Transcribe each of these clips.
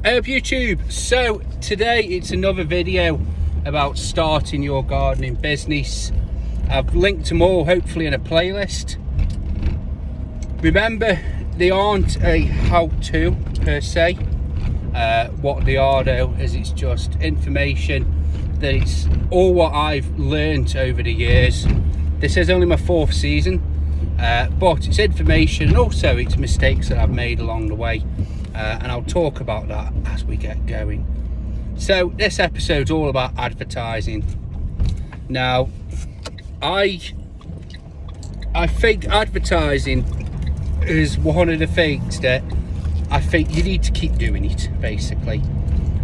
Hey up YouTube. So today it's another video about starting your gardening business. I've linked them all hopefully in a playlist. Remember, they aren't a how-to per se. What they are though is it's just information that it's all what I've learned over the years. This is only my 4th season, but it's information and also it's mistakes that I've made along the way. And I'll talk about that as we get going. So this episode's all about advertising. Now, I think advertising is one of the things that I think you need to keep doing it, basically.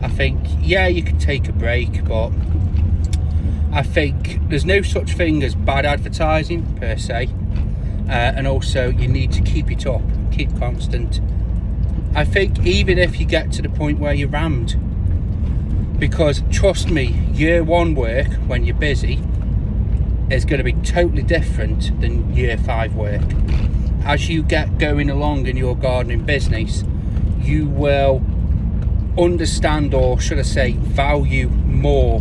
I think, yeah, you can take a break, but I think there's no such thing as bad advertising per se. And also you need to keep it up, keep constant. I think even if you get to the point where you're rammed, because trust me, year 1 work when you're busy is going to be totally different than year 5 work. As you get going along in your gardening business, you will understand, or should I say value more,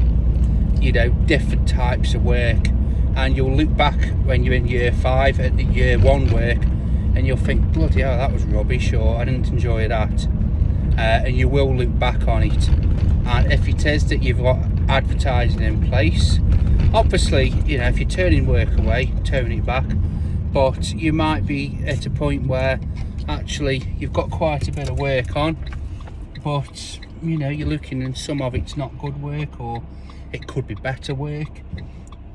different types of work, and you'll look back when you're in year 5 at the year 1 work and you'll think, bloody hell, that was rubbish, or I didn't enjoy that. And you will look back on it. And if it is that you've got advertising in place, obviously, if you're turning work away, turn it back. But you might be at a point where actually you've got quite a bit of work on, but you're looking and some of it's not good work, or it could be better work.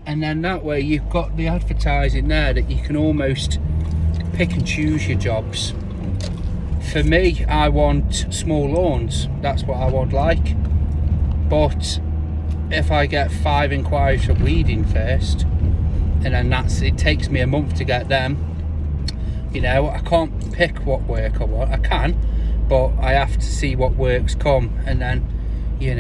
And then that way you've got the advertising there that you can almost pick and choose your jobs. For me, I want small lawns, that's what I would like. But if I get 5 inquiries for weeding first, and then it takes me a month to get them, I can't pick what work I want. I can, but I have to see what works come, and then you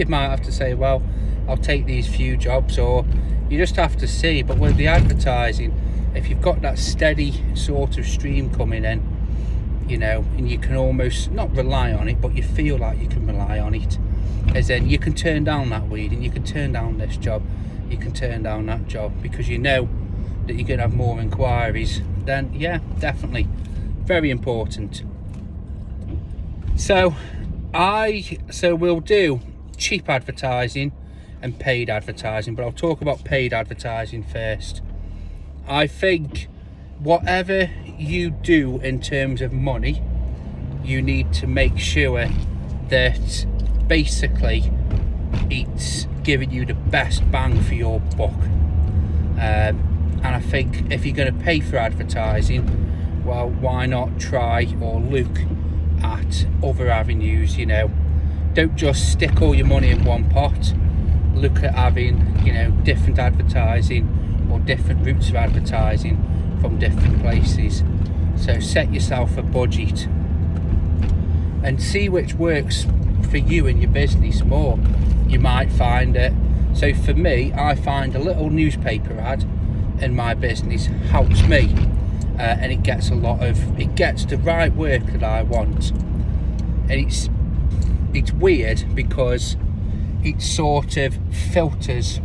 might have to say, well, I'll take these few jobs, or you just have to see. But with the advertising, if you've got that steady sort of stream coming in, and you can almost not rely on it, but you feel like you can rely on it, as in you can turn down that weed and you can turn down this job, you can turn down that job, because you know that you're going to have more inquiries, then yeah, definitely very important. So we'll do cheap advertising and paid advertising, but I'll talk about paid advertising first. I think whatever you do in terms of money, you need to make sure that basically it's giving you the best bang for your buck. And I think if you're going to pay for advertising, well, why not try or look at other avenues? Don't just stick all your money in one pot. Look at having different advertising or different routes of advertising from different places. So set yourself a budget and see which works for you and your business more. You might find it. So for me, I find a little newspaper ad in my business helps me, and it gets the right work that I want. And it's weird because it sort of filters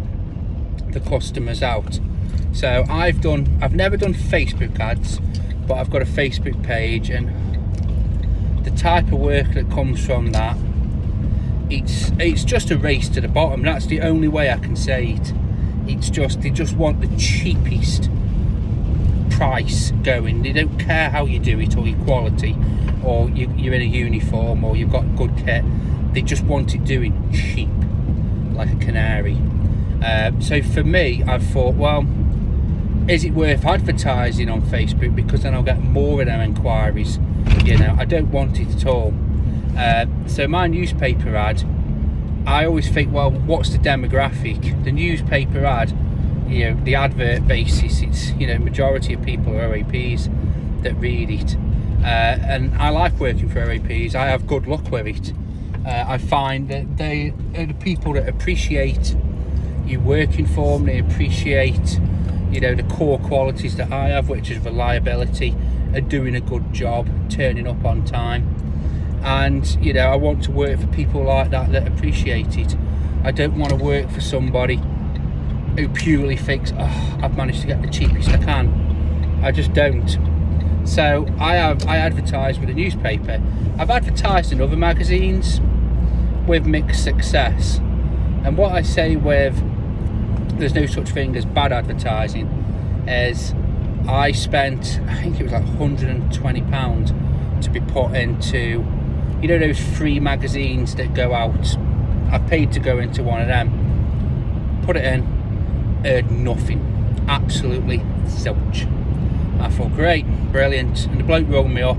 the customers out. So I've never done Facebook ads, but I've got a Facebook page, and the type of work that comes from that, it's just a race to the bottom. That's the only way I can say it. It's just, they just want the cheapest price going. They don't care how you do it or your quality, or you're in a uniform or you've got good kit. They just want it doing cheap, like a canary. So for me, I've thought, well, is it worth advertising on Facebook, because then I'll get more of them inquiries? I don't want it at all. So my newspaper ad, I always think, well, what's the demographic? The newspaper ad, the advert basis, it's majority of people are OAPs that read it, and I like working for OAPs. I have good luck with it. I find that they are the people that appreciate you working for them. They appreciate the core qualities that I have, which is reliability, and doing a good job, turning up on time. And you know, I want to work for people like that appreciate it. I don't want to work for somebody who purely thinks, oh, I've managed to get the cheapest I can. I just don't. So I advertise with a newspaper. I've advertised in other magazines with mixed success. And what I say with there's no such thing as bad advertising is I spent, I think it was like £120 to be put into, you know, those free magazines that go out. I paid to go into one of them, put it in, heard nothing, absolutely zilch. I thought, great, brilliant. And the bloke rung me up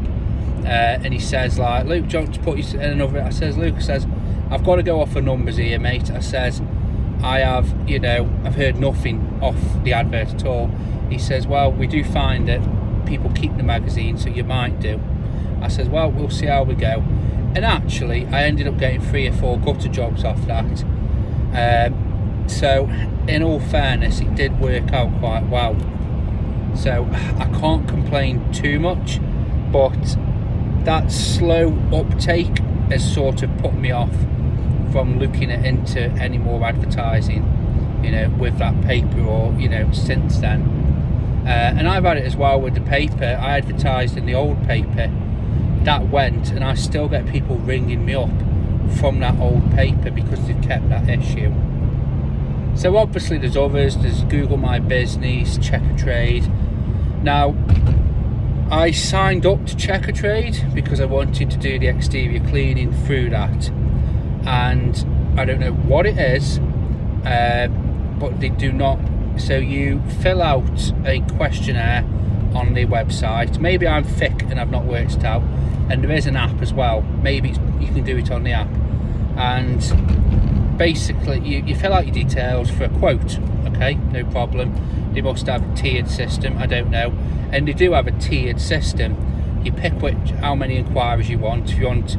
and he says, like, Luke, do you want to put you in another? I says, Luke, I says, I've got to go off the numbers here, mate. I says, I have, you know, I've heard nothing off the advert at all. He says, well, we do find that people keep the magazine, so you might do. I says, well, we'll see how we go. And actually, I ended up getting 3 or 4 gutter jobs off that. So, in all fairness, it did work out quite well. So, I can't complain too much, but that slow uptake has sort of put me off from looking into any more advertising, you know, with that paper or, you know, since then. And I've had it as well with the paper. I advertised in the old paper, that went, and I still get people ringing me up from that old paper because they've kept that issue. So obviously there's others, there's Google My Business, Check a Trade. Now, I signed up to Check a Trade because I wanted to do the exterior cleaning through that. And I don't know what it is, but they do not. So you fill out a questionnaire on the website. Maybe I'm thick and I've not worked it out. And there is an app as well. Maybe you can do it on the app. And basically you fill out your details for a quote. Okay, no problem. They must have a tiered system, I don't know. And they do have a tiered system. You pick how many inquiries you want. If you want,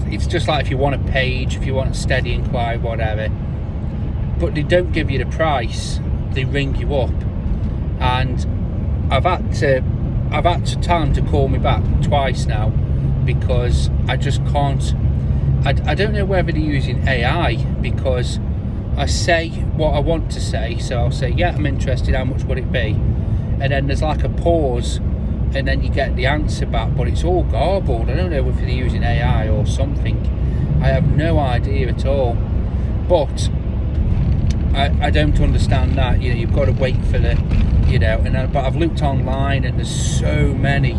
it's just like if you want a page, if you want a steady inquiry, whatever. But they don't give you the price. They ring you up. And I've had to tell them to call me back twice now because I just can't. I don't know whether they're using AI, because I say what I want to say. So I'll say, yeah, I'm interested, how much would it be? And then there's like a pause, and then you get the answer back, but it's all garbled. I don't know if they're using AI or something. I have no idea at all. But I don't understand that. You know, you've got to wait for the, you know. But I've looked online, and there's so many.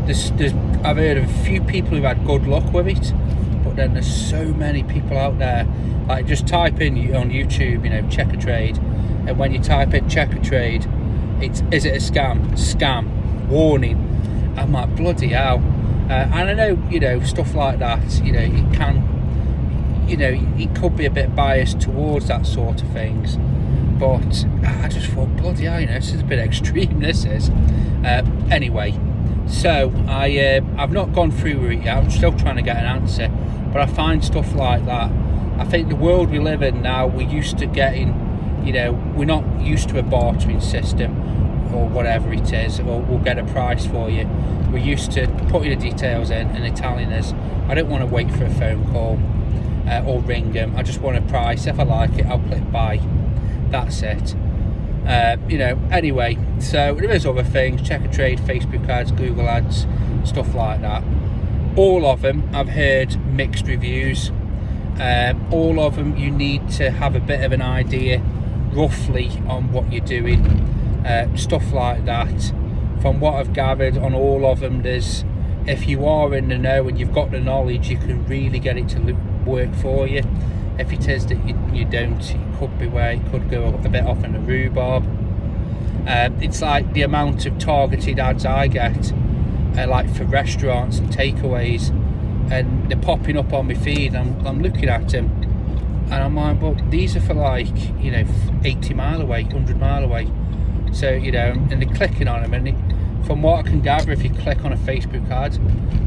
I've heard of a few people who've had good luck with it, but then there's so many people out there. Like, just type in on YouTube, you know, Check a Trade, and when you type in Check a Trade, is it a scam? Scam. Warning. I'm like, bloody hell. And I know, you know, stuff like that, you know, it can, you know, it could be a bit biased towards that sort of things, but I just thought, bloody hell, you know, this is a bit extreme, this is. Anyway, so I've not gone through with it yet. I'm still trying to get an answer, but I find stuff like that. I think the world we live in now, we're used to getting, you know, we're not used to a bartering system or whatever it is, or we'll get a price for you. We're used to putting the details in and they're telling us. I don't want to wait for a phone call or ring them. I just want a price. If I like it, I'll click buy. That's it. You know, anyway, so there is other things, Check a Trade, Facebook ads, Google ads, stuff like that. All of them I've heard mixed reviews. All of them you need to have a bit of an idea roughly on what you're doing, stuff like that. From what I've gathered on all of them, there's, if you are in the know and you've got the knowledge, you can really get it to work for you. If it is that you don't, it could be where it could go a bit off in the rhubarb. It's like the amount of targeted ads I get, like for restaurants and takeaways, and they're popping up on my feed. I'm looking at them and I'm like, but these are for, like, you know, 80 mile away, 100 mile away. So, you know, and they're clicking on them, and from what I can gather, if you click on a Facebook ad,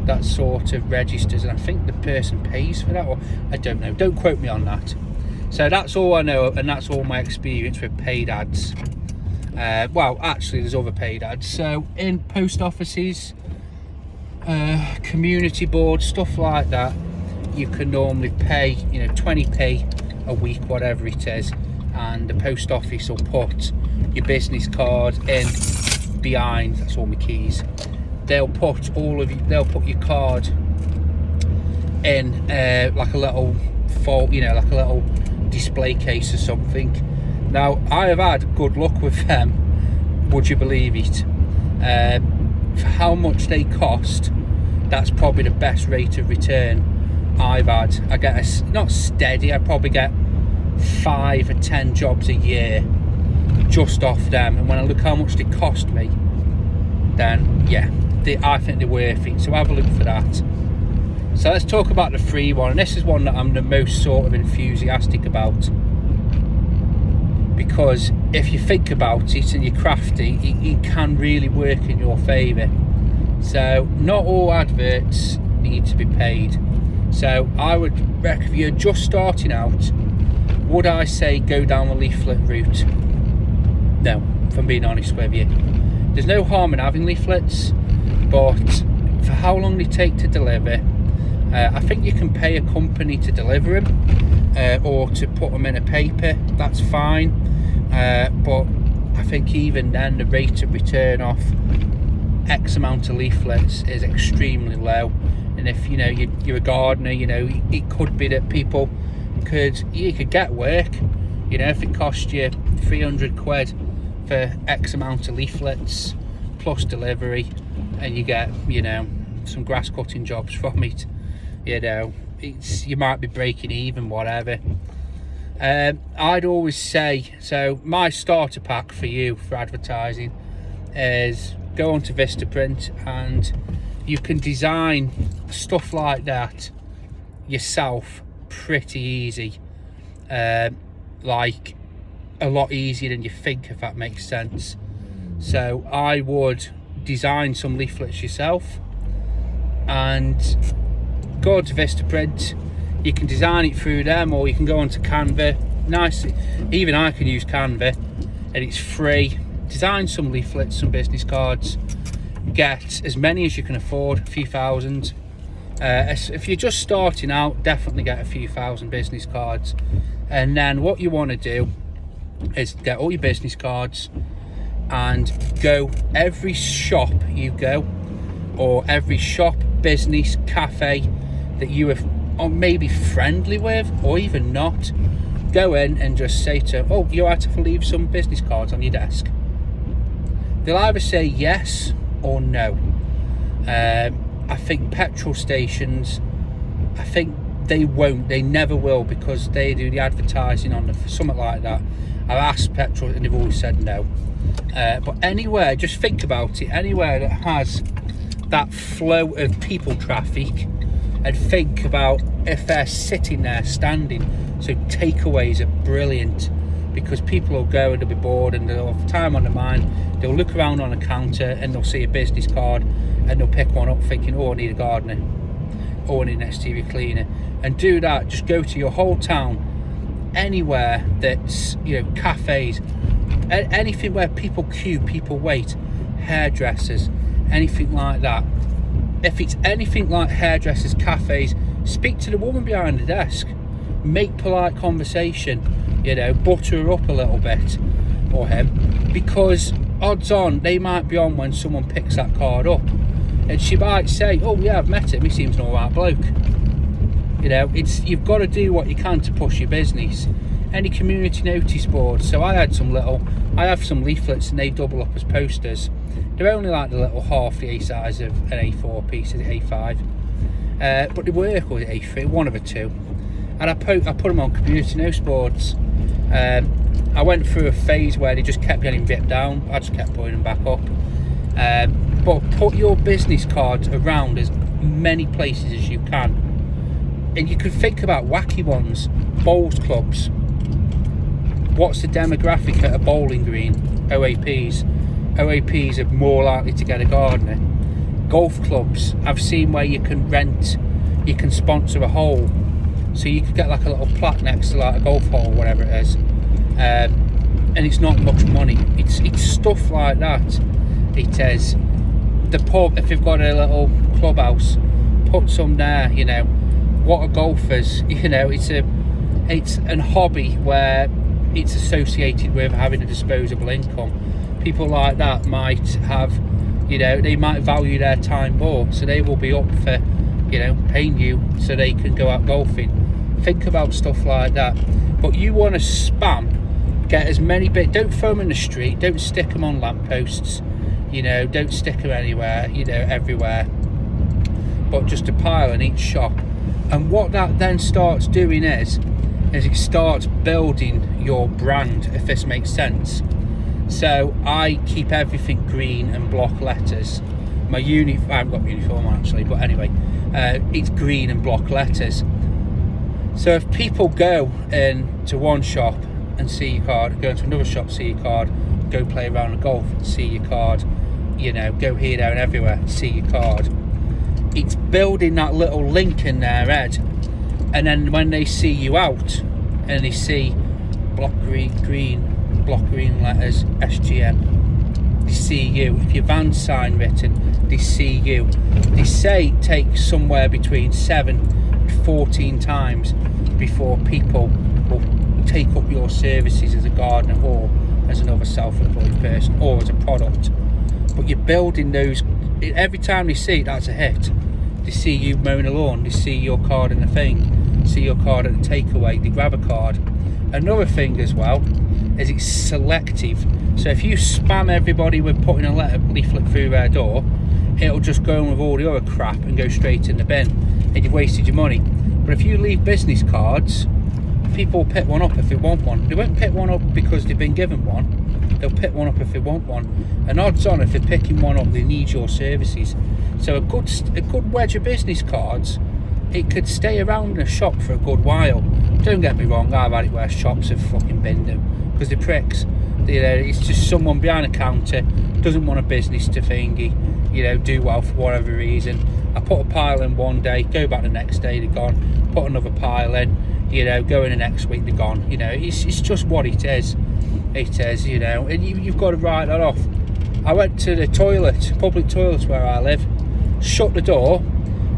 that sort of registers, and I think the person pays for that, or I don't know, don't quote me on that. So that's all I know, and that's all my experience with paid ads. Well, actually there's other paid ads. So in post offices, community boards, stuff like that, you can normally pay 20p a week, whatever it is, and the post office will put your business card in behind. That's all my keys. They'll put your card in like a little like a little display case or something. Now, I have had good luck with them, would you believe it? For how much they cost, that's probably the best rate of return I've had. I get not steady, I probably get 5 or 10 jobs a year just off them, and when I look how much they cost me, then yeah, I think they're worth it. So have a look for that. So let's talk about the free one, and this is one that I'm the most sort of enthusiastic about, because if you think about it and you're crafty, it can really work in your favour. So not all adverts need to be paid. So I would recommend, if you're just starting out, would I say go down the leaflet route? No, if I'm being honest with you. There's no harm in having leaflets, but for how long they take to deliver, I think you can pay a company to deliver them, or to put them in a paper. That's fine, but I think even then the rate of return off X amount of leaflets is extremely low. And if you're a gardener, it could be that people you could get work. If it cost you 300 quid for X amount of leaflets plus delivery, and you get some grass cutting jobs from it, you might be breaking even, whatever. I'd always say, so my starter pack for you for advertising is go onto Vistaprint, and you can design stuff like that yourself pretty easy, like a lot easier than you think, if that makes sense. So I would design some leaflets yourself and go to Vistaprint. You can design it through them, or you can go onto Canva. Nice, even I can use Canva, and it's free. Design some leaflets, some business cards, get as many as you can afford, a few thousand. If you're just starting out, definitely get a few thousand business cards. And then what you want to do is get all your business cards and go every shop you go, or every shop, business, cafe that you have, or maybe friendly with, or even not, go in and just say to, oh, you have to leave some business cards on your desk. They'll either say yes or no. I think petrol stations, I think they won't, they never will, because they do the advertising on something like that. I've asked petrol and they've always said no. But anywhere, just think about it, anywhere that has that flow of people traffic, and think about if they're sitting there standing. So takeaways are brilliant, because people will go and they'll be bored and they'll have time on their mind. They'll look around on a counter and they'll see a business card and they'll pick one up thinking, oh, I need a gardener, or I need an exterior cleaner. And do that, just go to your whole town, anywhere that's, cafes, anything where people queue, people wait, hairdressers, anything like that. If it's anything like hairdressers, cafes, speak to the woman behind the desk, make polite conversation, butter her up a little bit, or him, because odds on they might be on when someone picks that card up, and she might say, oh yeah, I've met him, he seems an alright bloke. You've got to do what you can to push your business. Any community notice boards, so I have some leaflets, and they double up as posters. They're only like the little half the A size of an A4 piece, is it A5? But they work, or A3, one of the two. And I put them on community notice boards. I went through a phase where they just kept getting ripped down. I just kept putting them back up. But put your business cards around as many places as you can. And you could think about wacky ones, bowls clubs. What's the demographic at a bowling green? OAPs. OAPs are more likely to get a gardener. Golf clubs, I've seen where you can sponsor a hole. So you could get like a little plaque next to like a golf hole, whatever it is. And it's not much money. It's stuff like that. It is. The pub, if you've got a little clubhouse, put some there. You know, what are golfers? You know, it's an hobby where it's associated with having a disposable income. People like that might have, you know, they might value their time more, so they will be up for, you know, paying you so they can go out golfing. Think about stuff like that. But you want to spam, get as many bits. Don't throw them in the street, don't stick them on lampposts, you know, don't stick them anywhere, you know, everywhere, but just a pile in each shop. And what that then starts doing is it starts building your brand, if this makes sense. So I keep everything green and block letters. My I haven't got uniform actually, but anyway, it's green and block letters. So if people go into one shop and see your card, go into another shop, see your card, go play around the golf, see your card, you know, go here, there and everywhere, see your card, it's building that little link in their head. And then when they see you out and they see block green letters, SGM, they see you. If your van's sign written, they see you. They say it takes somewhere between 7 and 14 times before people will take up your services as a gardener or as another self-employed person or as a product. But you're building those. Every time they see it, that's a hit. They see you mowing a lawn, they see your card in the thing, see your card at the takeaway, they grab a card. Another thing as well is it's selective. So if you spam everybody with putting a leaflet through their door, it'll just go in with all the other crap and go straight in the bin, and you've wasted your money. But if you leave business cards, people will pick one up if they want one. They won't pick one up because they've been given one. They'll pick one up if they want one. And odds on, if they're picking one up, they need your services. So a good wedge of business cards, it could stay around in a shop for a good while. Don't get me wrong, I've had it where shops have fucking binned them because they're pricks. It's just someone behind a counter doesn't want a business to thingy, you know, do well for whatever reason. I put a pile in one day, go back the next day, they're gone. Put another pile in, you know, go in the next week, they're gone. You know, it's just what it is. It is, you know, and you've got to write that off. I went to the public toilets where I live, shut the door,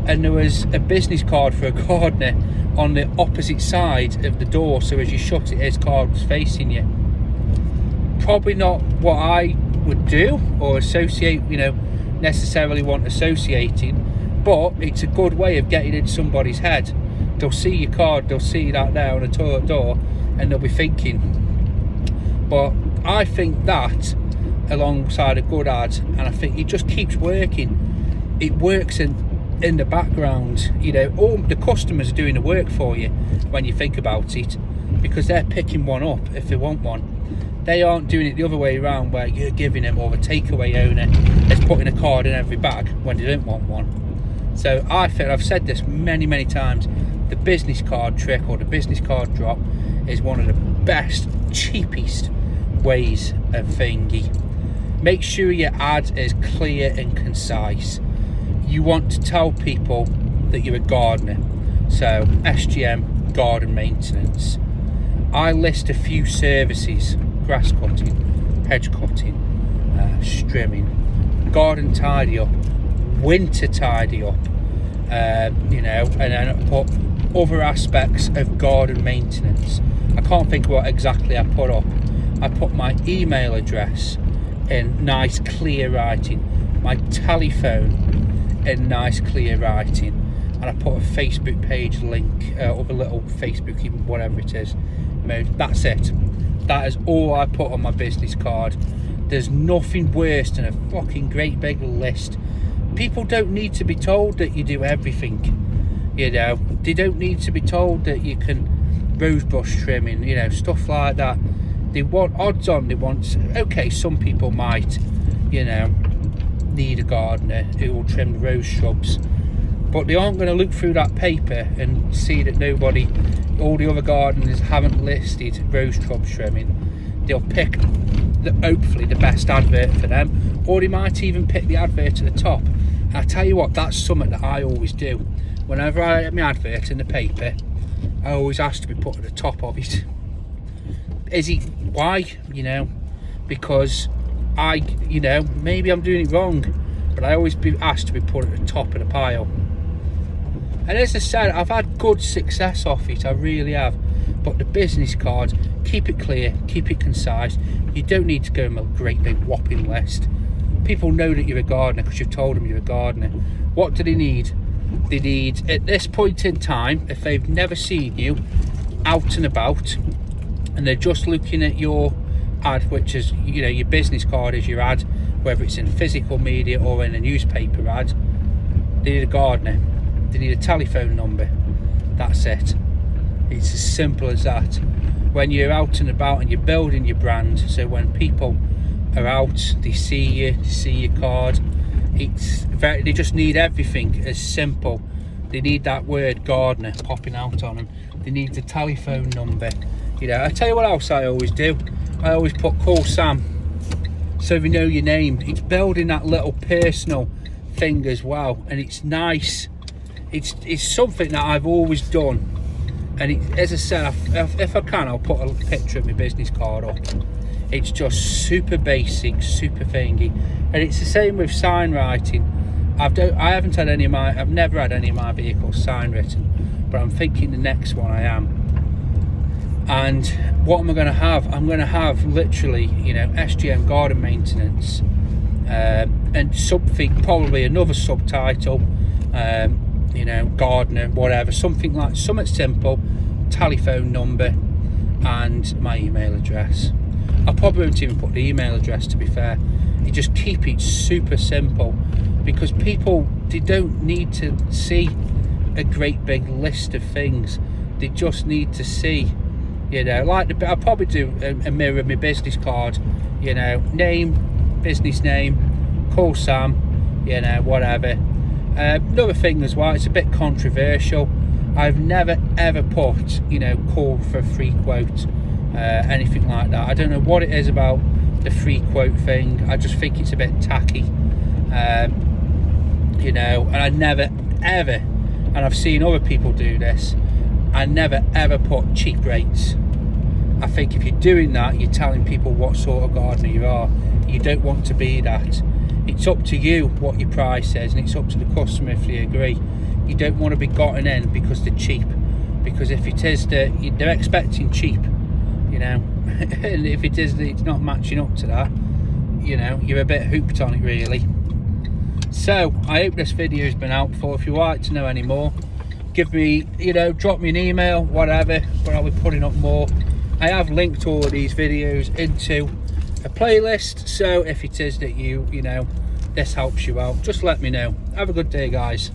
and there was a business card for a gardener on the opposite side of the door, so as you shut it, his card was facing you. Probably not what I would do or associate, you know, necessarily want associating, but it's a good way of getting in somebody's head. They'll see your card, they'll see that there on the toilet door, and they'll be thinking. But I think that alongside a good ad, and I think it just keeps working. It works in the background, you know, all the customers are doing the work for you when you think about it, because they're picking one up if they want one. They aren't doing it the other way around where you're giving them, or the takeaway owner is putting a card in every bag when they don't want one. So I think, I've said this many times, the business card trick or the business card drop is one of the best, cheapest ways of thingy. Make sure your ad is clear and concise. You want to tell people that you're a gardener. So SGM-garden maintenance. I list a few services: grass cutting, hedge cutting, strimming, garden tidy up, winter tidy up, you know, and then I put other aspects of garden maintenance. I can't think of what exactly I put up. I put my email address in nice clear writing, my telephone in nice clear writing, and I put a Facebook page link, of a little Facebook, whatever it is, mode. That's it. That is all I put on my business card. There's nothing worse than a fucking great big list. People don't need to be told that you do everything, you know. They don't need to be told that you can rosebush trimming, you know, stuff like that. They want, odds on, they want, okay, some people might, you know, need a gardener who will trim the rose shrubs, but they aren't going to look through that paper and see that all the other gardeners haven't listed rose shrub trimming. They'll pick hopefully the best advert for them, or they might even pick the advert at the top. And I tell you what, that's something that I always do. Whenever I have my advert in the paper, I always ask to be put at the top of it. Why? You know, because you know, maybe I'm doing it wrong. but I always be asked to be put at the top of the pile. And as I said, I've had good success off it, I really have. But the business card, keep it clear, keep it concise. You don't need to go on a great big whopping list. People know that you're a gardener because you've told them you're a gardener. What do they need? They need, at this point in time, if they've never seen you out and about, and they're just looking at your ad, which is, you know, your business card is your ad, whether it's in physical media or in a newspaper ad, they need a gardener. They need a telephone number. That's it. It's as simple as that. When you're out and about and you're building your brand, so when people are out, they see you, they see your card, they just need everything as simple. They need that word gardener popping out on them. They need the telephone number. You know, I tell you what else I always do. I always put call Sam, so they know your name. It's building that little personal thing as well, and it's nice. It's something that I've always done, and as I said, if I can, I'll put a picture of my business card up. It's just super basic, super thingy, and it's the same with sign writing. I've never had any of my vehicles sign written, but I'm thinking the next one I am. And what am I going to have? I'm going to have literally, you know, SGM-garden maintenance, and something, probably another subtitle, you know, gardener, whatever, something simple, telephone number, and my email address. I probably won't even put the email address, to be fair. You just keep it super simple, because people, they don't need to see a great big list of things. They just need to see, you know, like I'll probably do a mirror of my business card, you know, name, business name, call Sam, you know, whatever. Another thing as well, it's a bit controversial. I've never ever put, you know, call for a free quote, anything like that. I don't know what it is about the free quote thing. I just think it's a bit tacky, you know. And I never ever, and I've seen other people do this, I never ever put cheap rates. I think if you're doing that, you're telling people what sort of gardener you are. You don't want to be that. It's up to you what your price is, and it's up to the customer if they agree. You don't want to be gotten in because they're cheap, because if it is that they're expecting cheap, you know, and if it is that it's not matching up to that, you know, you're a bit hooped on it really. So I hope this video has been helpful. If you'd like to know any more, give me, you know, drop me an email, whatever, but I'll be putting up more. I have linked all of these videos into a playlist, so if it is that you know, this helps you out, just let me know. Have a good day, guys.